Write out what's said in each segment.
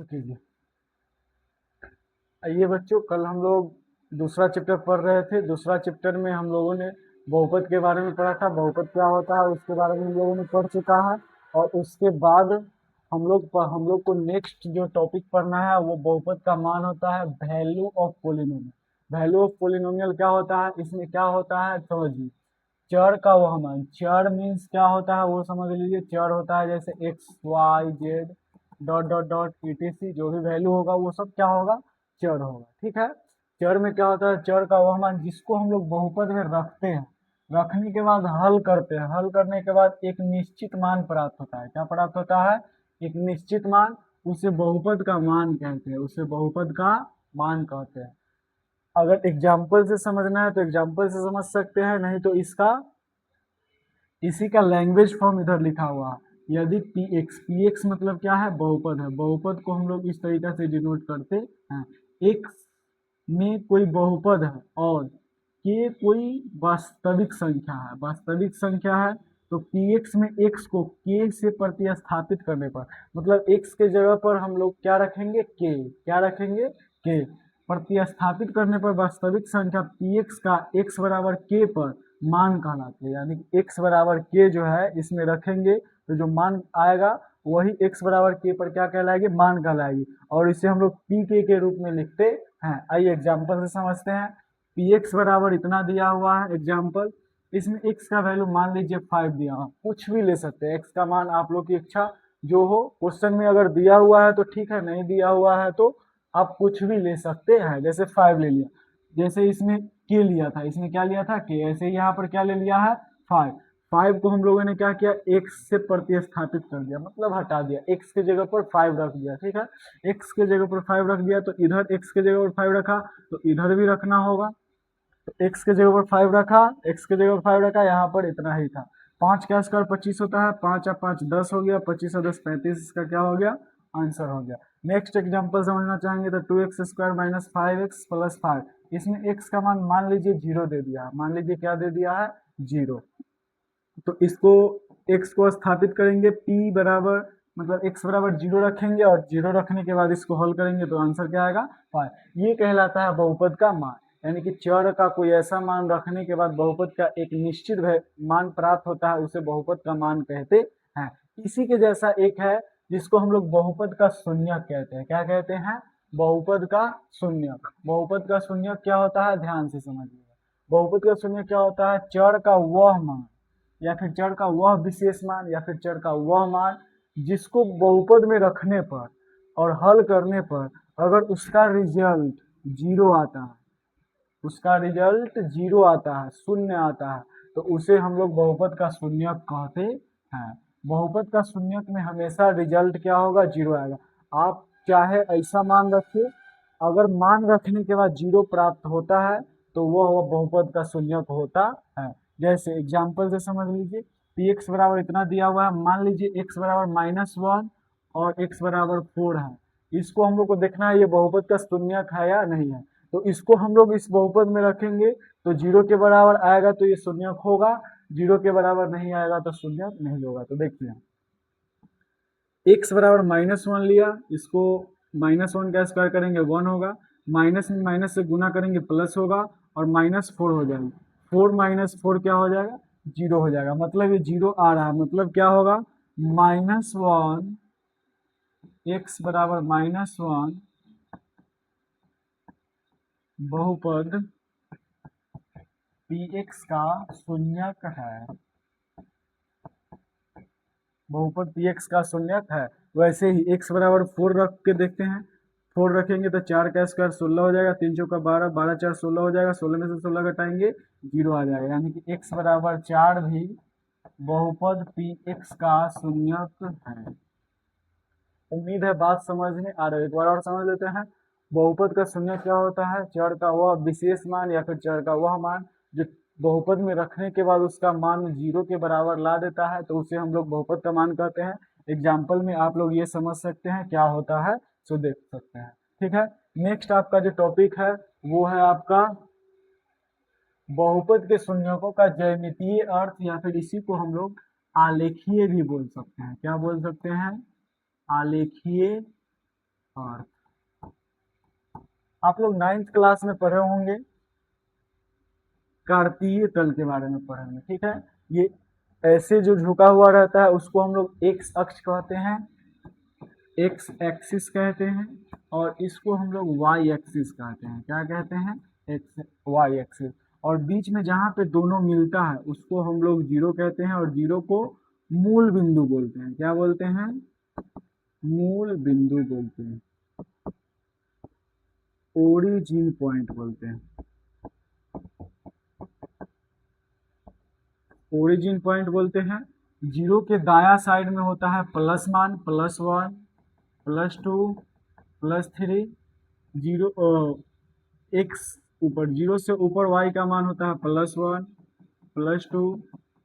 तो कीजिए। आइए बच्चों, कल हम लोग दूसरा चैप्टर पढ़ रहे थे। दूसरा चैप्टर में हम लोगों ने बहुपद के बारे में पढ़ा था। बहुपद क्या होता है उसके बारे में हम लोगों ने पढ़ चुका है। और उसके बाद हम लोग को नेक्स्ट जो टॉपिक पढ़ना है वो बहुपद का मान होता है value of polynomial. Value of polynomial क्या होता है, इसमें क्या होता है समझिए। चर का वह मान, चर मीन्स क्या होता है वो समझ लीजिए। चर होता है जैसे x y z dot dot dot etc, जो भी वैल्यू होगा वो सब क्या होगा, चर होगा। ठीक है। चर में क्या होता है, चर का वह मान जिसको हम लोग बहुपद में रखते हैं, रखने के बाद हल करते हैं, हल करने के बाद एक निश्चित मान प्राप्त होता है। क्या प्राप्त होता है, एक निश्चित मान। उसे बहुपद का मान कहते हैं, उसे बहुपद का मान कहते हैं। अगर एग्जाम्पल से समझना है तो एग्जाम्पल से समझ सकते हैं, नहीं तो इसी का लैंग्वेज फॉर्म इधर लिखा हुआ है। यदि पी एक्स मतलब क्या है, बहुपद है। बहुपद को हम लोग इस तरीके से डिनोट करते हैं। एक्स में कोई बहुपद है और के कोई वास्तविक संख्या है, वास्तविक संख्या है तो पी एक्स में एक्स को के से प्रतिस्थापित करने पर, मतलब एक्स के जगह पर हम लोग क्या रखेंगे, के। क्या रखेंगे, के। प्रतिस्थापित करने पर वास्तविक संख्या पी एक्स का एक्स बराबर के पर मान कहलाते हैं। यानी कि एक्स बराबर के जो है इसमें रखेंगे तो जो मान आएगा वही एक्स बराबर के पर क्या कहलाएगी, मान कहलाएगी। और इसे हम लोग पी के रूप में लिखते हैं। आइए एग्जाम्पल से समझते हैं। पी एक्स बराबर इतना दिया हुआ है एग्जाम्पल। इसमें एक्स का वैल्यू मान लीजिए 5 दिया हुआ, कुछ भी ले सकते हैं। एक्स का मान आप लोग की इच्छा जो हो। क्वेश्चन में अगर दिया हुआ है तो ठीक है, नहीं दिया हुआ है तो आप कुछ भी ले सकते हैं। जैसे 5 ले लिया, जैसे इसमें के लिया था, इसमें क्या लिया था, के। ऐसे ही यहाँ पर क्या ले लिया है, 5। 5 को हम लोगों ने क्या किया, एक्स से प्रतिस्थापित कर दिया, मतलब हटा दिया। एक्स के जगह पर 5 रख दिया। ठीक है, एक्स के जगह पर 5 रख दिया तो इधर एक्स के जगह पर 5 रखा तो इधर भी रखना होगा। तो एक्स के जगह पर 5 रखा, एक्स के जगह पर 5 रखा, यहाँ पर इतना ही था। 5 का स्क्वायर 25 होता है, 5 और 5 10 हो गया, 25 और 10 35, इसका क्या हो गया, आंसर हो गया। नेक्स्ट एग्जांपल समझना चाहेंगे तो 2x square minus 5x plus 5। इसमें x का मान लीजिए 0 दे दिया, मान लीजिए क्या दे दिया है, 0। तो इसको x को स्थापित करेंगे p बराबर, मतलब x बराबर 0 रखेंगे और 0 रखने के बाद इसको हल करेंगे तो आंसर क्या आएगा, 5। ये कहलाता है बहुपद का मान। यानी कि चर का कोई ऐसा मान रखने के बाद बहुपद का एक निश्चित मान प्राप्त होता है, उसे बहुपद का मान कहते हैं। इसी के जैसा एक है जिसको हम लोग बहुपद का शून्यक कहते हैं। क्या कहते हैं, बहुपद का शून्यक। बहुपद का शून्यक क्या होता है, ध्यान से समझिएगा। बहुपद का शून्यक क्या होता है, चर का वह मान या फिर चर का वह विशेष मान या फिर चर का वह मान जिसको बहुपद में रखने पर और हल करने पर अगर उसका रिजल्ट 0 आता है, उसका रिजल्ट 0 आता है, शून्य आता है, तो उसे हम लोग बहुपद का शून्यक कहते हैं। बहुपद का शून्यक में हमेशा रिजल्ट क्या होगा, 0 आएगा। आप चाहे ऐसा मान रखिए, अगर मान रखने के बाद 0 प्राप्त होता है तो वह बहुपद का शून्यक होता है। जैसे एग्जाम्पल से समझ लीजिए, पी एक्स बराबर इतना दिया हुआ है, मान लीजिए एक्स बराबर -1 और एक्स बराबर 4 है। इसको हम लोग को देखना है ये बहुपद का शून्यक है या नहीं है। तो इसको हम लोग इस बहुपद में रखेंगे तो 0 के बराबर आएगा तो ये शून्यक होगा, 0 के बराबर नहीं आएगा तो शून्यक नहीं होगा। तो देखिए एक्स बराबर -1 लिया, इसको -1 का स्क्वायर करेंगे 1 होगा, माइनस में माइनस से गुना करेंगे प्लस होगा और -4 हो जाएगा। 4 माइनस 4 क्या हो जाएगा, 0 हो जाएगा। मतलब ये 0 आ रहा है, मतलब क्या होगा, -1 एक्स बराबर -1 बहुपद पी एक्स का शून्यक है। बहुपद पी एक्स का शून्यक है। वैसे ही एक्स बराबर 4 रख के देखते हैं। 4 रखेंगे तो 4 का स्क्वायर 16 हो जाएगा, 3 चौका 12, 12 4 16 हो जाएगा, 16 में से 16 घटाएंगे 0 आ जाएगा। यानी कि एक्स बराबर 4 भी बहुपद पी एक्स का शून्यक है। उम्मीद है बात समझ में आ रही है। एक बार और समझ लेते हैं। बहुपद का शून्यक क्या होता है, चर का वह विशेष मान या फिर चर का वह मान जो बहुपद में रखने के बाद उसका मान 0 के बराबर ला देता है, तो उसे हम लोग बहुपद का मान कहते हैं। एग्जाम्पल में आप लोग ये समझ सकते हैं क्या होता है, सो देख सकते हैं। ठीक है, नेक्स्ट आपका जो टॉपिक है वो है आपका बहुपद के शून्यकों का ज्यामितीय अर्थ, या फिर इसी को हम लोग आलेखीय भी बोल सकते हैं। क्या बोल सकते हैं, आलेखीय अर्थ। आप लोग 9th क्लास में पढ़े होंगे, कार्तीय तल के बारे में पढ़ेंगे, ठीक है। ये ऐसे जो झुका हुआ रहता है उसको हम लोग एक्स अक्ष कहते हैं, एक्स एक्सिस कहते हैं, और इसको हम लोग वाई एक्सिस कहते हैं। क्या कहते हैं? X y axis. और बीच में जहाँ पे दोनों मिलता है उसको हम लोग जीरो कहते हैं, और जीरो को मूल बिंदु बोलते हैं। क्या बोलते हैं? मूल बिंदु बोलते हैं, ओरिजिन पॉइंट बोलते हैं। ओरिजिन पॉइंट बोलते हैं। जीरो के दाया साइड में होता है प्लस मान, +1, +2, +3। जीरो एक्स ऊपर, जीरो से ऊपर वाई का मान होता है +1, +2,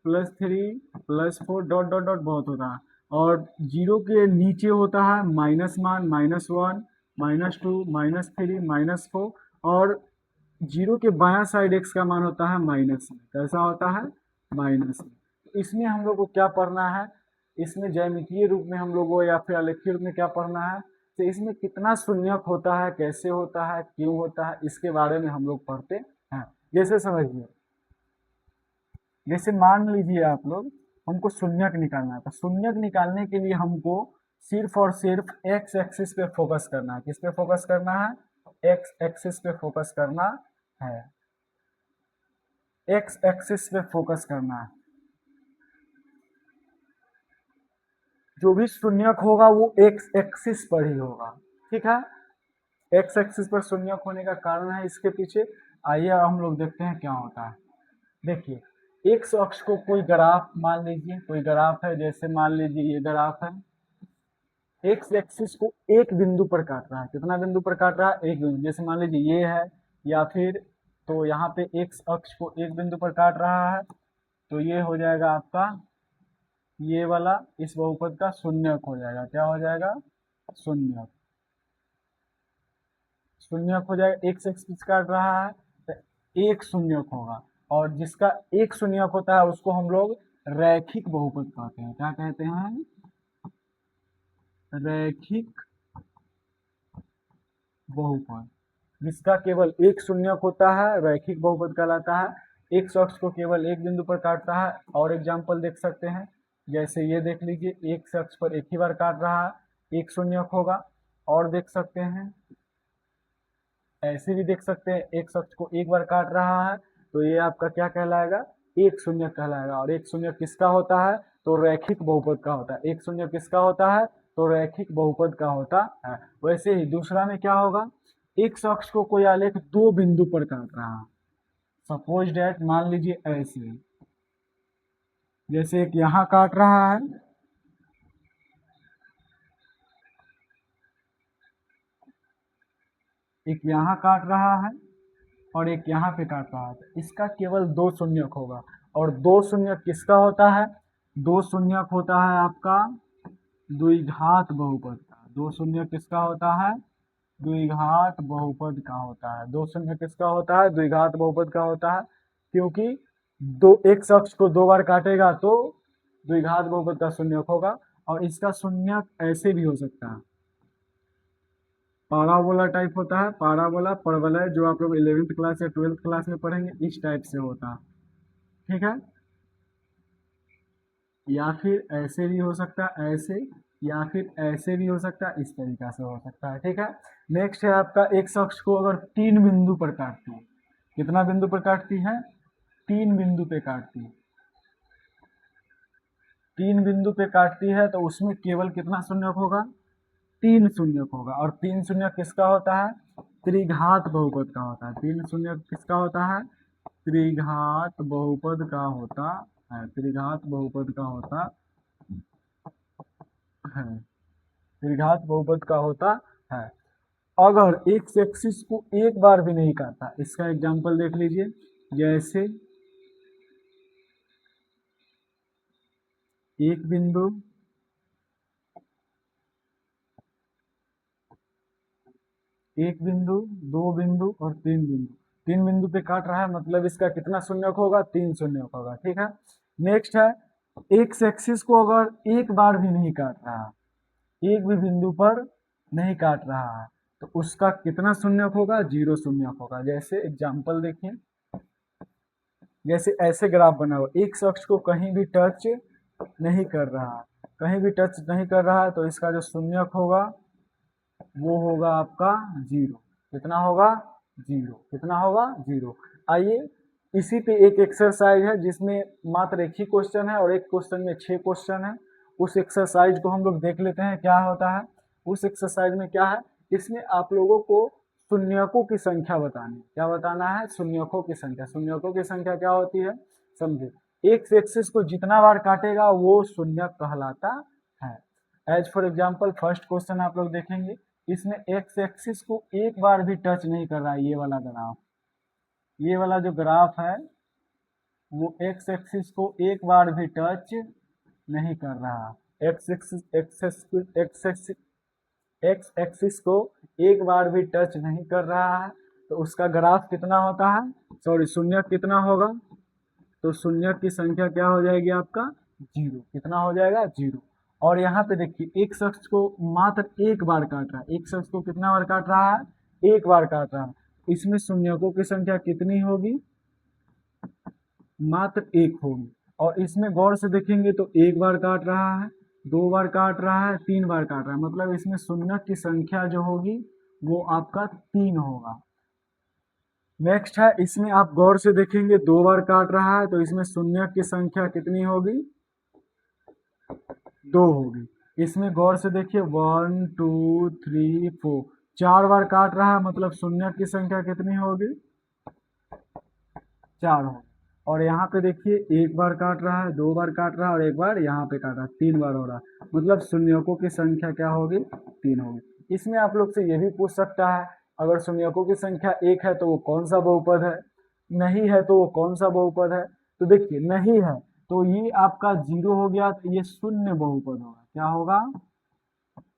+3, +4, डॉट डॉट डॉट बहुत होता है। और जीरो के नीचे होता है माइनस मान, -1, -2, -3, -4। और जीरो के बायां साइड एक्स का मान होता है माइनस में। कैसा होता है? माइनस में। तो इसमें हम लोग को क्या पढ़ना है? इसमें ज्यामितीय रूप में हम लोग को या फिर आलेखीय रूप में क्या पढ़ना है? तो इसमें कितना शून्यक होता है, कैसे होता है, क्यों होता है, इसके बारे में हम लोग पढ़ते हैं। जैसे समझिए, जैसे मान लीजिए आप लोग, हमको शून्यक निकालना है, तो शून्यक निकालने के लिए हमको सिर्फ और सिर्फ एक्स एक्सिस पे फोकस करना है। किस पे फोकस करना है? एक्स एक्सिस पे फोकस करना है। एक्स एक्सिस पे फोकस करना है। जो भी शून्यक होगा वो एक्स एक्सिस पर ही होगा, ठीक है। एक्स एक्सिस पर शून्यक होने का कारण है इसके पीछे। आइए हम लोग देखते हैं क्या होता है। देखिए, एक्स अक्ष को कोई ग्राफ मान लीजिए, कोई ग्राफ है, जैसे मान लीजिए ये ग्राफ है। एक्स एक्सिस को एक बिंदु पर काट रहा है। कितना बिंदु पर काट रहा है? एक बिंदु। जैसे मान लीजिए ये है, या फिर तो यहाँ पे एक्स अक्ष को एक बिंदु पर काट रहा है, तो ये हो जाएगा आपका, ये वाला इस बहुपद का शून्यक हो जाएगा। क्या हो जाएगा? शून्यक। शून्यक हो जाएगा। एक्स एक्सिस काट रहा है तो एक शून्यक होगा, और जिसका एक शून्यक होता है उसको हम लोग रैखिक बहुपद कहते हैं। क्या कहते हैं? रैखिक बहुपद। जिसका केवल एक शून्यक होता है रैखिक बहुपद कहलाता है। एक अक्ष को केवल एक बिंदु पर काटता है। और एग्जाम्पल देख सकते हैं, जैसे ये देख लीजिए, एक अक्ष पर एक ही बार काट रहा है, एक शून्यक होगा। और देख सकते हैं, ऐसे भी देख सकते हैं, एक अक्ष को एक बार काट रहा है, तो ये आपका क्या कहलाएगा? एक शून्यक कहलाएगा। और एक शून्यक किसका होता है? तो रैखिक बहुपद का होता है। एक शून्यक किसका होता है? तो रैखिक बहुपद का होता है। वैसे ही दूसरा में क्या होगा? एक अक्ष को कोई आलेख दो बिंदु पर काट रहा है। सपोज डैट, मान लीजिए ऐसे, जैसे एक यहाँ काट रहा है, एक यहाँ काट रहा है, और एक यहाँ पे काट रहा है। इसका केवल दो शून्यक होगा। और दो शून्यक किसका होता है? दो शून्यक होता है आपका द्विघात बहुपद का। दो शून्यक किसका होता है? द्विघात बहुपद का होता है। दो शून्यक किसका होता है? द्विघात बहुपद का होता है। क्योंकि दो एक अक्ष को दो बार काटेगा तो द्विघात बहुपद का शून्यक होगा। और इसका शून्यक ऐसे भी हो सकता है, पाराबोला टाइप होता है। पाराबोला, परवलय, जो आप लोग 11th क्लास या 12th क्लास में पढ़ेंगे, इस टाइप से होता है, ठीक है। या फिर ऐसे भी हो सकता है, ऐसे, या फिर ऐसे भी हो सकता है, इस तरीका से हो सकता है, ठीक है। नेक्स्ट है आपका, एक अक्ष को अगर तीन बिंदु पर काटती है। कितना बिंदु पर काटती है? तीन बिंदु पे काटती है। तीन बिंदु पे काटती है तो उसमें केवल कितना शून्यक होगा? तीन शून्यक होगा। और तीन शून्यक किसका होता है? त्रिघात बहुपद का होता है। तीन शून्यक किसका होता है? त्रिघात बहुपद का होता है। त्रिघात बहुपद का होता है। त्रिघात बहुपद का होता है। अगर एक एक्सिस को एक बार भी नहीं काटता, इसका एग्जांपल देख लीजिए, जैसे एक बिंदु, एक बिंदु, दो बिंदु और तीन बिंदु। तीन बिंदु पे काट रहा है, मतलब इसका कितना शून्यक होगा? तीन शून्यक होगा, ठीक है। नेक्स्ट है, एक एक्सिस को अगर एक बार भी नहीं काट रहा, एक भी बिंदु पर नहीं काट रहा है तो उसका कितना शून्यक होगा, 0 शून्यक होगा। जैसे एग्जाम्पल देखिए, जैसे ऐसे ग्राफ बना हुआ, एक अक्ष को कहीं भी टच नहीं कर रहा है, कहीं भी टच नहीं कर रहा है, तो इसका जो शून्यक होगा वो होगा आपका 0। कितना होगा, 0। कितना होगा, 0। आइए इसी पे एक एक्सरसाइज है जिसमें मात्र एक ही क्वेश्चन है और एक क्वेश्चन में 6 क्वेश्चन है। उस एक्सरसाइज को हम लोग देख लेते हैं क्या होता है। उस एक्सरसाइज में क्या है, इसमें आप लोगों को शून्यकों की संख्या बतानी है। क्या बताना है, शून्यकों की संख्या। शून्यकों की संख्या क्या होती है, समझे। एक एक्सिस को जितना बार काटेगा वो शून्यक कहलाता है। As for example first question आप लोग देखेंगे, इसमें एक्स एक्सिस को एक बार भी टच नहीं कर रहा है। ये वाला ग्राफ, ये वाला जो ग्राफ है वो एक्स एक्सिस को एक बार भी टच नहीं कर रहा। एक्स एक्सिस को एक बार भी टच नहीं कर रहा है, तो उसका ग्राफ कितना होता है, सॉरी शून्यक कितना होगा, तो शून्यक की संख्या क्या हो जाएगी आपका, 0। कितना हो जाएगा, 0। और यहाँ पे देखिए एक शख्स को मात्र एक बार काट रहा है, एक शख्स को कितना बार काट रहा है, एक बार काट रहा है। इसमें शून्यकों की संख्या कितनी होगी, मात्र एक होगी। और इसमें गौर से देखेंगे तो एक बार काट रहा है, 2 बार काट रहा है, 3 बार काट रहा है, मतलब इसमें शून्यक की संख्या जो होगी वो आपका 3 होगा। नेक्स्ट है, इसमें आप गौर से देखेंगे 2 बार काट रहा है, तो इसमें शून्यक की संख्या कितनी होगी, 2 होगी। इसमें गौर से देखिए 1 2 3 4, 4 बार काट रहा है, मतलब शून्यक की संख्या कितनी होगी, 4 होगी। और यहाँ पे देखिए एक बार काट रहा है, 2 बार काट रहा है और एक बार यहाँ पे काट रहा है, 3 बार हो रहा है, मतलब शून्यकों की संख्या क्या होगी, 3 होगी। इसमें आप लोग से ये भी पूछ सकता है, अगर शून्यकों की संख्या 1 है तो वो कौन सा बहुपद है, नहीं है तो वो कौन सा बहुपद है। तो देखिए नहीं है तो ये आपका 0 हो गया, तो ये शून्य बहुपद होगा। क्या होगा,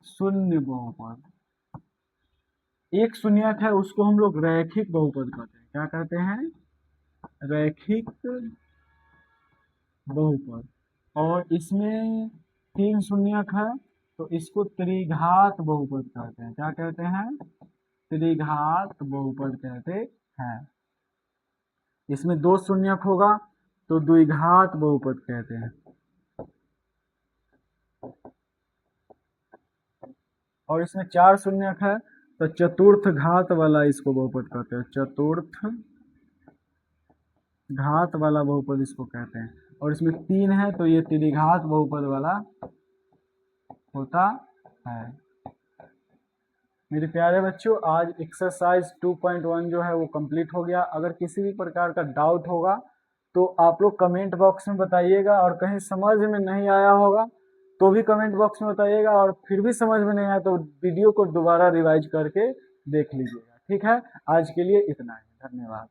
शून्य बहुपद। एक शून्यक है उसको हम लोग रैखिक बहुपद कहते हैं। क्या कहते हैं, रैखिक बहुपद। और इसमें 3 शून्यक है तो इसको त्रिघात बहुपद कहते हैं। क्या कहते हैं, त्रिघात बहुपद कहते हैं। इसमें 2 शून्यक होगा तो द्विघात बहुपद कहते हैं। और इसमें 4 शून्यक है तो चतुर्थ घात वाला इसको बहुपद कहते हैं। चतुर्थ घात वाला बहुपद इसको कहते हैं। और इसमें 3 है तो ये त्रिघात बहुपद वाला होता है। मेरे प्यारे बच्चों, आज एक्सरसाइज 2.1 जो है वो कंप्लीट हो गया। अगर किसी भी प्रकार का डाउट होगा तो आप लोग कमेंट बॉक्स में बताइएगा, और कहीं समझ में नहीं आया होगा तो भी कमेंट बॉक्स में बताइएगा, और फिर भी समझ में नहीं आया तो वीडियो को दोबारा रिवाइज करके देख लीजिएगा। ठीक है, आज के लिए इतना ही, धन्यवाद।